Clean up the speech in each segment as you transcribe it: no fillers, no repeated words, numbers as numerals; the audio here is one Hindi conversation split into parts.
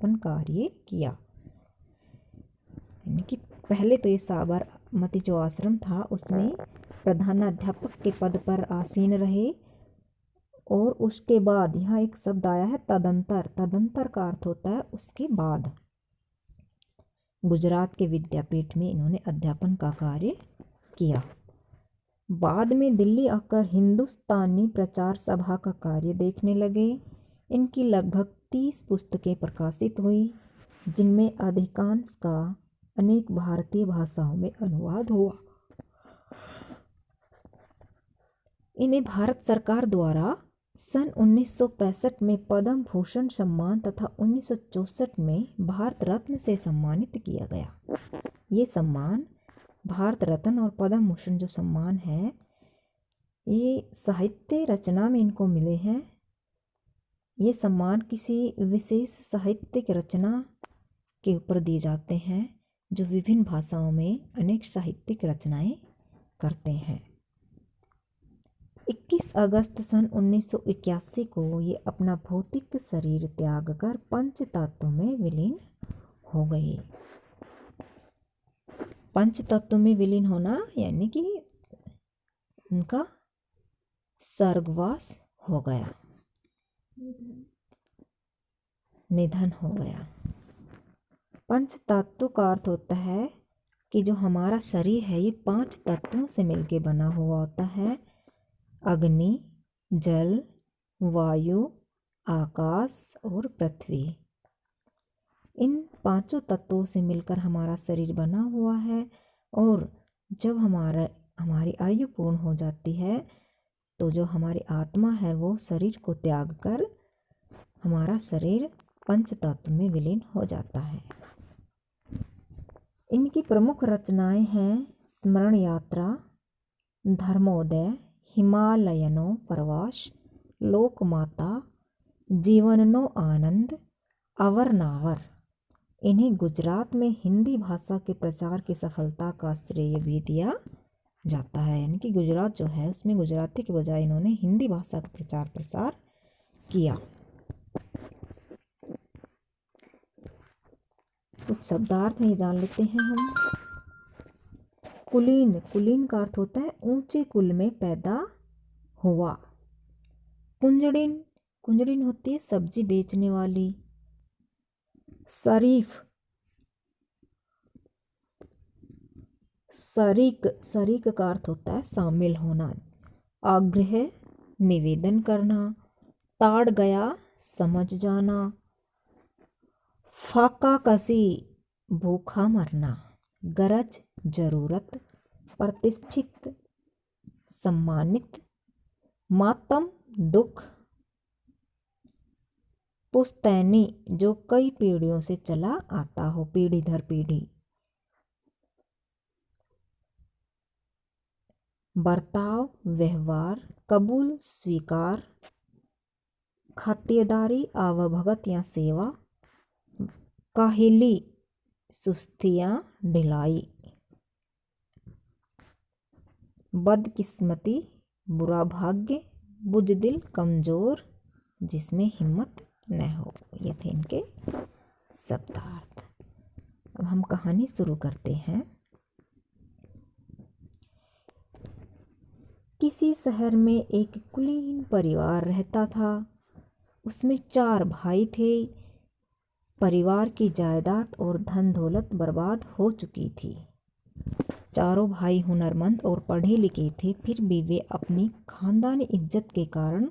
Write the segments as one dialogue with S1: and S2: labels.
S1: अध्यापन कार्य किया। यानी कि पहले तो ये साबरमती जो आश्रम था उसमें प्रधानाध्यापक के पद पर आसीन रहे, और उसके बाद यहाँ एक शब्द आया है तदंतर। तदंतर का अर्थ होता है उसके बाद। गुजरात के विद्यापीठ में इन्होंने अध्यापन का कार्य किया। बाद में दिल्ली आकर हिंदुस्तानी प्रचार सभा का कार्य देखने लगे। इनकी लगभग 30 पुस्तकें प्रकाशित हुई, जिनमें अधिकांश का अनेक भारतीय भाषाओं में अनुवाद हुआ। इन्हें भारत सरकार द्वारा सन 1965 में पद्म भूषण सम्मान तथा 1964 में भारत रत्न से सम्मानित किया गया। ये सम्मान, भारत रत्न और पद्म भूषण जो सम्मान है, ये साहित्य रचना में इनको मिले हैं। ये सम्मान किसी विशेष साहित्यिक रचना के ऊपर दिए जाते हैं जो विभिन्न भाषाओं में अनेक साहित्यिक रचनाएं करते हैं। 21 अगस्त सन 1981 को ये अपना भौतिक शरीर त्याग कर पंच तत्व में विलीन हो गए। पंच तत्व में विलीन होना यानी कि उनका स्वर्गवास हो गया, निधन हो गया। पंच तत्व का अर्थ होता है कि जो हमारा शरीर है ये 5 तत्वों से मिलकर बना हुआ होता है। अग्नि, जल, वायु, आकाश और पृथ्वी। इन 5 तत्वों से मिलकर हमारा शरीर बना हुआ है, और जब हमारी आयु पूर्ण हो जाती है तो जो हमारी आत्मा है वो शरीर को त्याग कर हमारा शरीर पंच तत्व में विलीन हो जाता है। इनकी प्रमुख रचनाएं हैं स्मरण यात्रा, धर्मोदय, हिमालयनो प्रवास, लोकमाता, जीवननो आनंद, अवरनावर। इन्हें गुजरात में हिंदी भाषा के प्रचार की सफलता का श्रेय भी दिया जाता है। यानी कि गुजरात जो है उसमें गुजराती के बजाय इन्होंने हिंदी भाषा का प्रचार प्रसार किया। कुछ शब्दार्थ हैं, ये जान लेते हैं हम। कुलीन, कुलीन का अर्थ होता है ऊंचे कुल में पैदा हुआ। कुंजड़िन, कुंजड़िन होती है सब्जी बेचने वाली। शरीफ, शरीक, शरीक का अर्थ होता है शामिल होना। आग्रह, निवेदन करना। ताड़ गया, समझ जाना। फाका कसी, भूखा मरना। गरज, जरूरत। प्रतिष्ठित, सम्मानित। मातम, दुख। पुश्तैनी, जो कई पीढ़ियों से चला आता हो, पीढ़ी दर पीढ़ी। बर्ताव, व्यवहार। कबूल, स्वीकार। खातिरदारी, आवभगत या सेवा। काहिली, सुस्तियाँ, ढिलाई। बदकिस्मती, बुरा भाग्य। बुजदिल, कमजोर, जिसमें हिम्मत न हो। ये थे इनके शब्दार्थ। अब हम कहानी शुरू करते हैं। किसी शहर में एक कुलीन परिवार रहता था। उसमें 4 भाई थे। परिवार की जायदाद और धन दौलत बर्बाद हो चुकी थी। चारों भाई हुनरमंद और पढ़े लिखे थे, फिर भी वे अपनी खानदानी इज्जत के कारण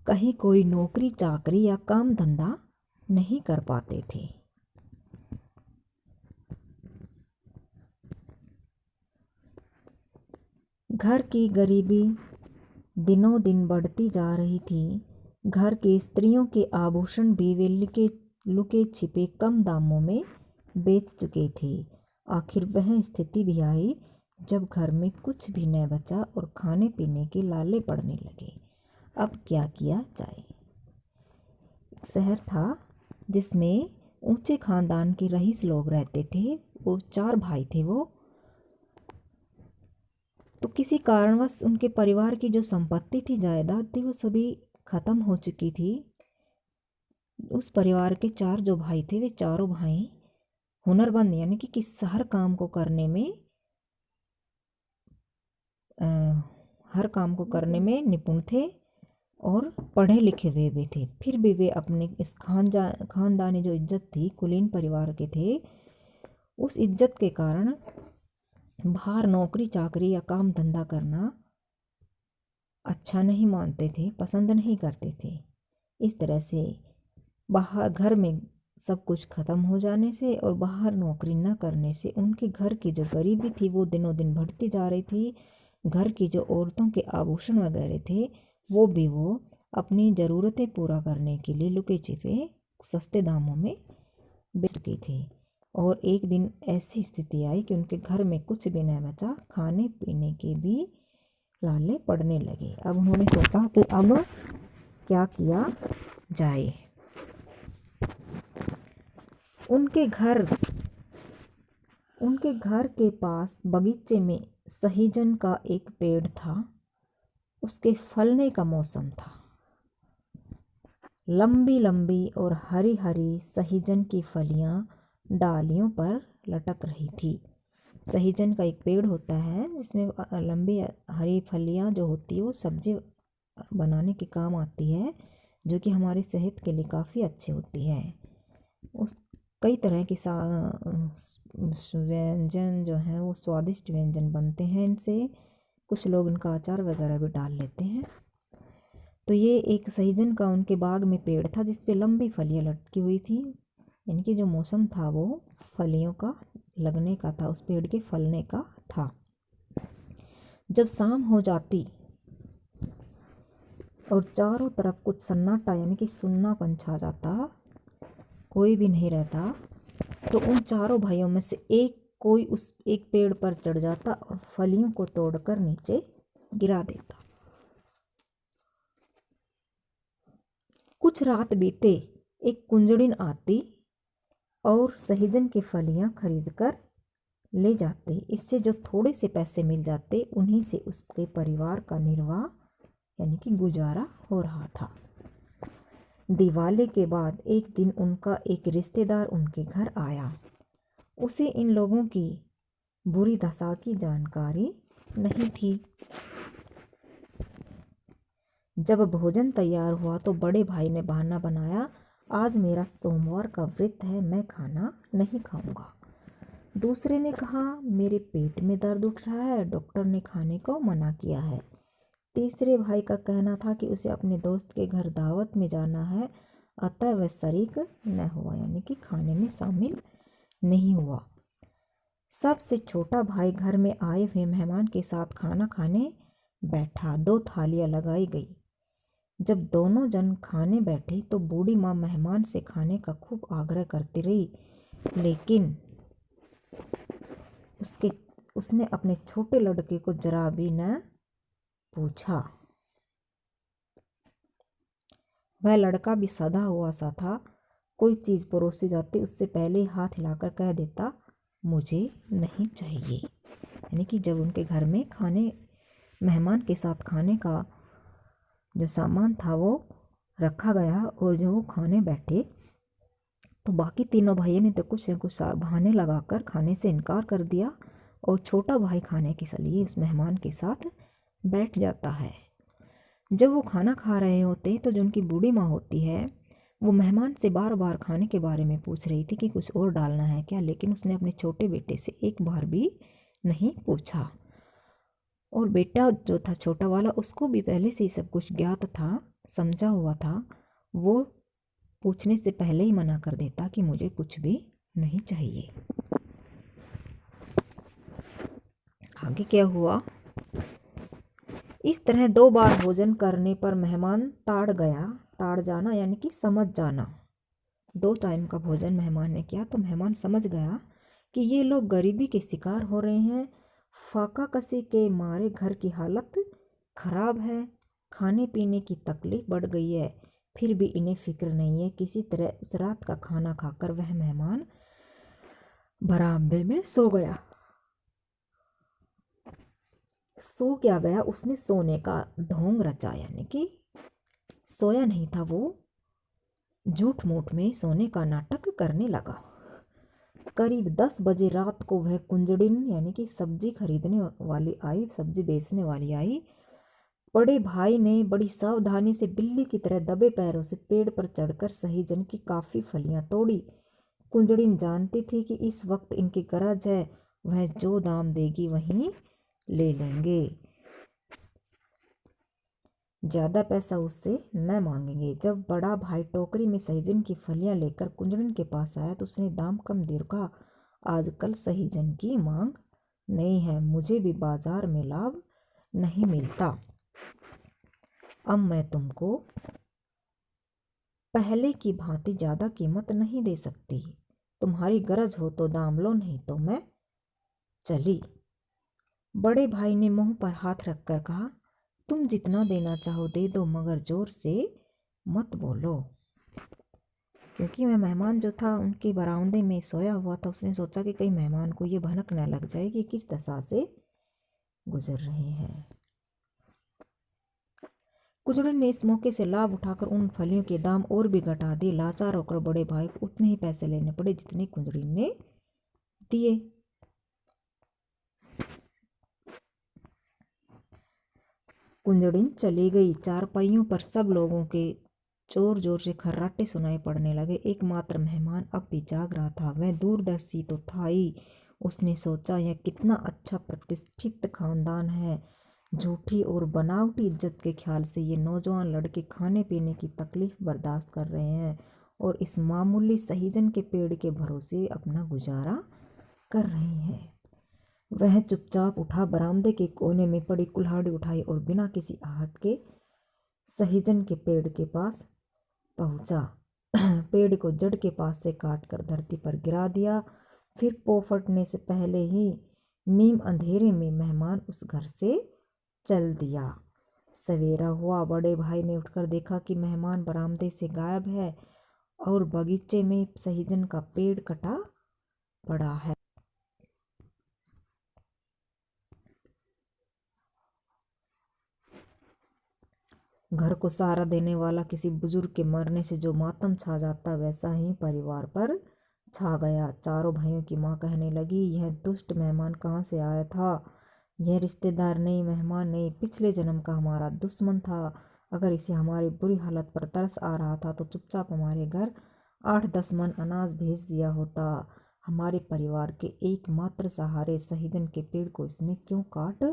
S1: कहीं कोई नौकरी चाकरी या काम धंधा नहीं कर पाते थे। घर की गरीबी दिनों दिन बढ़ती जा रही थी। घर की स्त्रियों के आभूषण भी वे लुके छिपे कम दामों में बेच चुके थे। आखिर वह स्थिति भी आई जब घर में कुछ भी न बचा और खाने पीने के लाले पड़ने लगे। अब क्या किया जाए। शहर था जिसमें ऊंचे खानदान के रईस लोग रहते थे। वो 4 भाई थे। वो तो किसी कारणवश उनके परिवार की जो संपत्ति थी, जायदाद थी, वो सभी ख़त्म हो चुकी थी। उस परिवार के 4 जो भाई थे, वे चारों भाई हुनरमंद यानी कि हर काम को करने में हर काम को करने में निपुण थे और पढ़े लिखे हुए भी थे। फिर भी वे अपने इस खानदानी जो इज्जत थी, कुलीन परिवार के थे, उस इज्जत के कारण बाहर नौकरी चाकरी या काम धंधा करना अच्छा नहीं मानते थे, पसंद नहीं करते थे। इस तरह से बाहर घर में सब कुछ ख़त्म हो जाने से और बाहर नौकरी न करने से उनके घर की जो गरीबी थी वो दिनों दिन बढ़ती जा रही थी। घर की जो औरतों के आभूषण वगैरह थे वो भी वो अपनी ज़रूरतें पूरा करने के लिए लुके छिपे सस्ते दामों में बेच चुकी थी। और एक दिन ऐसी स्थिति आई कि उनके घर में कुछ भी न बचा, खाने पीने के भी लाले पड़ने लगे। अब उन्होंने सोचा कि अब क्या किया जाए। उनके घर के पास बगीचे में सहीजन का एक पेड़ था। उसके फलने का मौसम था। लंबी लंबी और हरी हरी सहीजन की फलियां डालियों पर लटक रही थी। सहीजन का एक पेड़ होता है जिसमें लंबी हरी फलियां जो होती है वो सब्जी बनाने के काम आती है, जो कि हमारी सेहत के लिए काफ़ी अच्छी होती है। उस कई तरह के व्यंजन जो हैं वो स्वादिष्ट व्यंजन बनते हैं इनसे। कुछ लोग इनका अचार वगैरह भी डाल लेते हैं। तो ये एक सहीजन का उनके बाग में पेड़ था जिस पे लंबी फलियां लटकी हुई थी। यानी कि जो मौसम था वो फलियों का लगने का था, उस पेड़ के फलने का था। जब शाम हो जाती और चारों तरफ कुछ सन्नाटा यानी कि सुन्नापन छा जाता, कोई भी नहीं रहता, तो उन चारों भाइयों में से कोई उस एक पेड़ पर चढ़ जाता और फलियों को तोड़कर नीचे गिरा देता। कुछ रात बीते, एक कुंजड़िन आती और सहीजन की फलियां खरीदकर ले जाते। इससे जो थोड़े से पैसे मिल जाते उन्हीं से उसके परिवार का निर्वाह यानी कि गुजारा हो रहा था। दिवाली के बाद एक दिन उनका एक रिश्तेदार उनके घर आया। उसे इन लोगों की बुरी दशा की जानकारी नहीं थी। जब भोजन तैयार हुआ तो बड़े भाई ने बहाना बनाया, आज मेरा सोमवार का व्रत है, मैं खाना नहीं खाऊंगा। दूसरे ने कहा, मेरे पेट में दर्द उठ रहा है, डॉक्टर ने खाने को मना किया है। तीसरे भाई का कहना था कि उसे अपने दोस्त के घर दावत में जाना है, अतः वह शरीक न हुआ यानी कि खाने में शामिल नहीं हुआ। सबसे छोटा भाई घर में आए हुए मेहमान के साथ खाना खाने बैठा। 2 थालियां लगाई गई। जब दोनों जन खाने बैठे तो बूढ़ी माँ मेहमान से खाने का खूब आग्रह करती रही, लेकिन उसने अपने छोटे लड़के को जरा भी न पूछा। वह लड़का भी सधा हुआ सा था। कोई चीज़ परोसी जाती उससे पहले हाथ हिलाकर कह देता, मुझे नहीं चाहिए। यानी कि जब उनके घर में मेहमान के साथ खाने का जो सामान था वो रखा गया और जब वो खाने बैठे तो बाकी तीनों भाइयों ने तो कुछ न कुछ बहाने लगाकर खाने से इनकार कर दिया और छोटा भाई खाने के लिए उस मेहमान के साथ बैठ जाता है। जब वो खाना खा रहे होते तो जो उनकी बूढ़ी माँ होती है वो मेहमान से बार बार खाने के बारे में पूछ रही थी कि कुछ और डालना है क्या, लेकिन उसने अपने छोटे बेटे से एक बार भी नहीं पूछा। और बेटा जो था छोटा वाला, उसको भी पहले से ही सब कुछ ज्ञात था, समझा हुआ था। वो पूछने से पहले ही मना कर देता कि मुझे कुछ भी नहीं चाहिए। आगे क्या हुआ? इस तरह 2 बार भोजन करने पर मेहमान ताड़ जाना यानी कि समझ जाना। 2 टाइम का भोजन मेहमान ने किया तो मेहमान समझ गया कि ये लोग गरीबी के शिकार हो रहे हैं, फाका कसी के मारे घर की हालत खराब है, खाने पीने की तकलीफ बढ़ गई है, फिर भी इन्हें फिक्र नहीं है। किसी तरह उस रात का खाना खाकर वह मेहमान बरामदे में सो गया। उसने सोने का ढोंग रचा यानी कि सोया नहीं था, वो झूठ मूठ में सोने का नाटक करने लगा। करीब 10 बजे रात को वह कुंजड़िन यानी कि सब्जी खरीदने वाली आई, सब्जी बेचने वाली आई। बड़े भाई ने बड़ी सावधानी से बिल्ली की तरह दबे पैरों से पेड़ पर चढ़कर सहीजन की काफ़ी फलियां तोड़ी। कुंजड़िन जानती थी कि इस वक्त इनकी गरज है, वह जो दाम देगी वहीं ले लेंगे, ज़्यादा पैसा उससे न मांगेंगे। जब बड़ा भाई टोकरी में सहीजन की फलियां लेकर कुंजड़िन के पास आया तो उसने दाम कम दे कहा, आजकल सहीजन की मांग नहीं है, मुझे भी बाजार में लाभ नहीं मिलता। अब मैं तुमको पहले की भांति ज़्यादा कीमत नहीं दे सकती। तुम्हारी गरज हो तो दाम लो, नहीं तो मैं चली। बड़े भाई ने मुंह पर हाथ रखकर कहा, तुम जितना देना चाहो दे दो, मगर जोर से मत बोलो। क्योंकि मैं मेहमान जो था उनके बरामदे में सोया हुआ था, उसने सोचा कि कहीं मेहमान को ये भनक न लग जाए कि किस दशा से गुजर रहे हैं। कुंजड़िन ने इस मौके से लाभ उठाकर उन फलियों के दाम और भी घटा दिए। लाचार होकर बड़े भाई को उतने ही पैसे लेने पड़े जितने कुंजड़िन ने दिए। कुंजड़िन चली गई। चारपाइयों पर सब लोगों के जोर जोर से खर्राटे सुनाई पड़ने लगे। एकमात्र मेहमान अब भी जाग रहा था। वह दूरदर्शी तो था ही। उसने सोचा, यह कितना अच्छा प्रतिष्ठित खानदान है। झूठी और बनावटी इज्जत के ख्याल से ये नौजवान लड़के खाने पीने की तकलीफ बर्दाश्त कर रहे हैं और इस मामूली सहीजन के पेड़ के भरोसे अपना गुजारा कर रहे हैं। वह चुपचाप उठा, बरामदे के कोने में पड़ी कुल्हाड़ी उठाई और बिना किसी आहट के सहीजन के पेड़ के पास पहुंचा। पेड़ को जड़ के पास से काटकर धरती पर गिरा दिया। फिर पोफटने से पहले ही नीम अंधेरे में मेहमान उस घर से चल दिया। सवेरा हुआ। बड़े भाई ने उठकर देखा कि मेहमान बरामदे से गायब है और बगीचे में सहीजन का पेड़ कटा पड़ा है। घर को सहारा देने वाला किसी बुजुर्ग के मरने से जो मातम छा जाता, वैसा ही परिवार पर छा गया। चारों भाइयों की माँ कहने लगी, यह दुष्ट मेहमान कहाँ से आया था? यह रिश्तेदार नहीं, मेहमान नहीं, पिछले जन्म का हमारा दुश्मन था। अगर इसे हमारी बुरी हालत पर तरस आ रहा था तो चुपचाप हमारे घर 8-10 मन अनाज भेज दिया होता। हमारे परिवार के एकमात्र सहारे सहीजन के पेड़ को इसने क्यों काट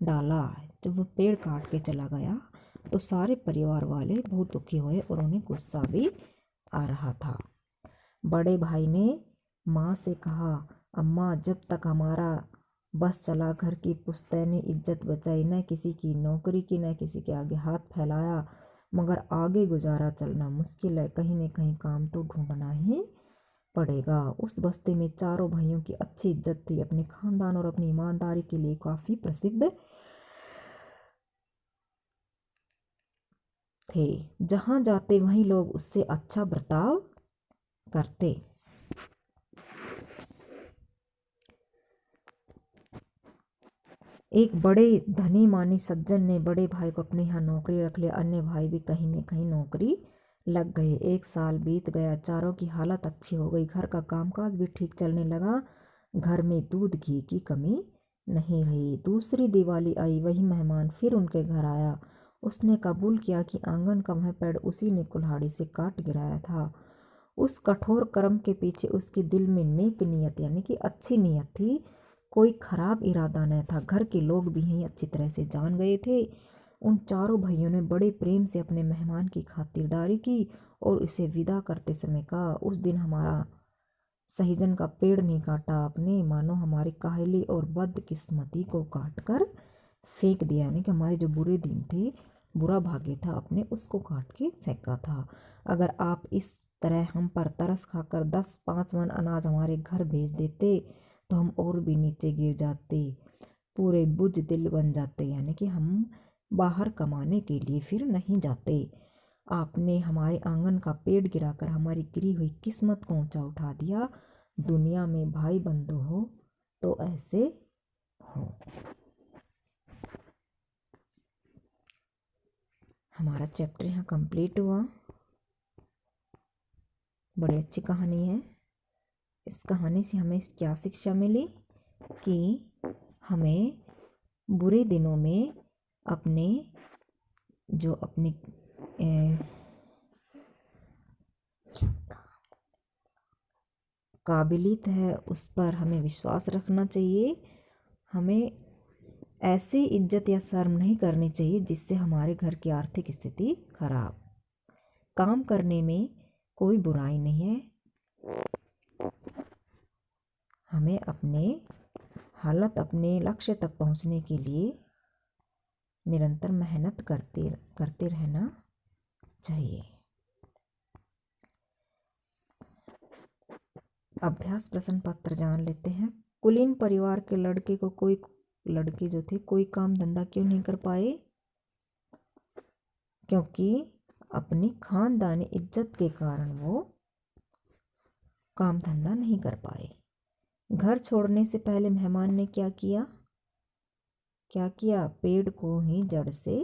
S1: डाला? जब वो पेड़ काट के चला गया तो सारे परिवार वाले बहुत दुखी हुए और उन्हें गुस्सा भी आ रहा था। बड़े भाई ने माँ से कहा, अम्मा, जब तक हमारा बस चला, घर की पुश्तैनी इज्जत बचाई, न किसी की नौकरी की, न किसी के आगे हाथ फैलाया, मगर आगे गुजारा चलना मुश्किल है। कहीं न कहीं काम तो ढूंढना ही पड़ेगा। उस बस्ती में चारों भाइयों की अच्छी इज्जत थी। अपने खानदान और अपनी ईमानदारी के लिए काफ़ी प्रसिद्ध थे। जहाँ जाते वहीं लोग उससे अच्छा बर्ताव करते। एक बड़े धनी मानी सज्जन ने बड़े भाई को अपने यहाँ नौकरी रख लिया। अन्य भाई भी कहीं न कहीं नौकरी लग गए। 1 साल बीत गया। चारों की हालत अच्छी हो गई। घर का कामकाज भी ठीक चलने लगा। घर में दूध घी की कमी नहीं रही। दूसरी दिवाली आई। वही मेहमान फिर उनके घर आया। उसने कबूल किया कि आंगन का वह पेड़ उसी ने कुल्हाड़ी से काट गिराया था। उस कठोर कर्म के पीछे उसके दिल में नेक नीयत यानी कि अच्छी नीयत थी, कोई खराब इरादा न था। घर के लोग भी यही अच्छी तरह से जान गए थे। उन चारों भाइयों ने बड़े प्रेम से अपने मेहमान की खातिरदारी की और इसे विदा करते समय कहा, उस दिन हमारा सहीजन का पेड़ नहीं काटा आपने, मानो हमारी काहली और बदकिस्मती को काट कर फेंक दिया। यानी कि हमारे जो बुरे दिन थे, बुरा भाग्य था, आपने उसको काट के फेंका था। अगर आप इस तरह हम पर तरस खाकर 10-5 मन अनाज हमारे घर भेज देते तो हम और भी नीचे गिर जाते, पूरे बुझ दिल बन जाते, यानी कि हम बाहर कमाने के लिए फिर नहीं जाते। आपने हमारे आंगन का पेड़ गिराकर हमारी गिरी हुई किस्मत को ऊंचा उठा दिया। दुनिया में भाई बंधु हो तो ऐसे हो। हमारा चैप्टर यहाँ कंप्लीट हुआ। बड़ी अच्छी कहानी है। इस कहानी से हमें क्या शिक्षा मिली कि हमें बुरे दिनों में अपने जो अपनी काबिलियत है उस पर हमें विश्वास रखना चाहिए। हमें ऐसी इज्जत या शर्म नहीं करनी चाहिए जिससे हमारे घर की आर्थिक स्थिति खराब। काम करने में कोई बुराई नहीं है। हमें अपने लक्ष्य तक पहुंचने के लिए निरंतर मेहनत करते रहना चाहिए। अभ्यास प्रश्न पत्र जान लेते हैं। कुलीन परिवार के लड़के जो थे कोई काम धंधा क्यों नहीं कर पाए? क्योंकि अपनी खानदानी इज्जत के कारण वो काम धंधा नहीं कर पाए। घर छोड़ने से पहले मेहमान ने क्या किया? पेड़ को ही जड़ से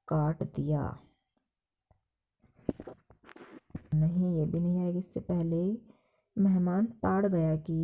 S1: काट दिया। नहीं, ये भी नहीं है। इससे पहले मेहमान ताड़ गया कि